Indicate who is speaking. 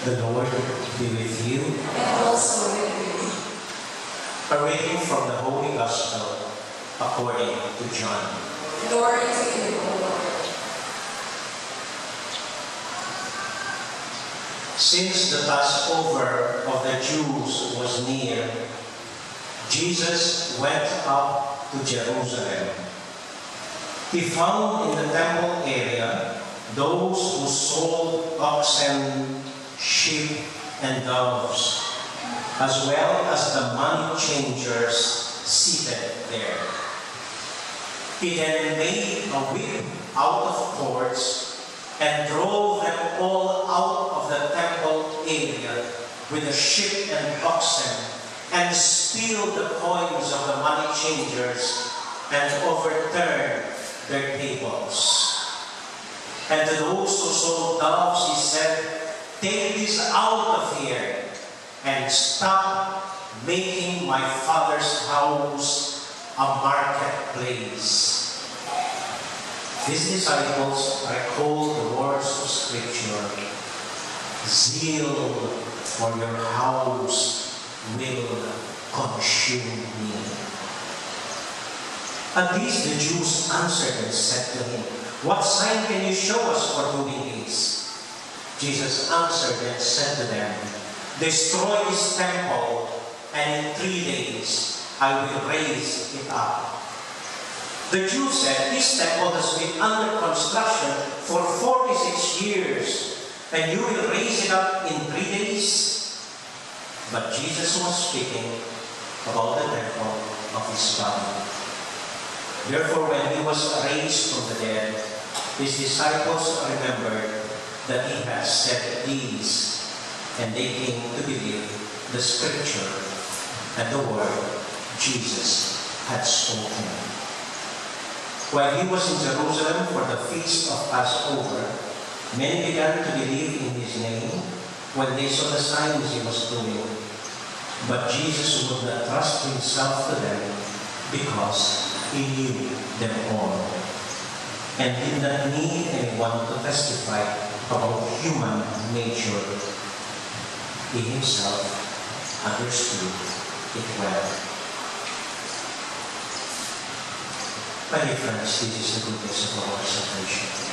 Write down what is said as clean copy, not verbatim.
Speaker 1: The Lord be with you.
Speaker 2: And also with you.
Speaker 1: A reading from the Holy Gospel according to John.
Speaker 2: Glory to you, O Lord.
Speaker 1: Since the Passover of the Jews was near, Jesus went up to Jerusalem. He found in the temple area those who sold oxen, sheep, and doves, as well as the money changers seated there. He then made a whip out of cords and drove them all out of the temple area with the sheep and oxen, and steal the coins of the money changers and overturn their tables. And to those who sold doves, he said, "Take this out of here and stop making my Father's house a marketplace." These disciples recalled the words of Scripture, "Zeal for your house will consume me." At this the Jews answered and said to him, "What sign can you show us for doing this?" Jesus answered and said to them, "Destroy this temple, and in 3 days I will raise it up." The Jews said, "This temple has been under construction for 46 years, and you will raise it up in 3 days? But Jesus was speaking about the temple of his body. Therefore, when he was raised from the dead, his disciples remembered that he had said these, and they came to believe the Scripture and the word Jesus had spoken. While he was in Jerusalem for the feast of Passover, many began to believe in his name when they saw the signs he was doing. But Jesus would not trust himself to them because he knew them all, and did not need anyone to testify about human nature. He himself understood it well. My dear friends, this is the goodness of our salvation.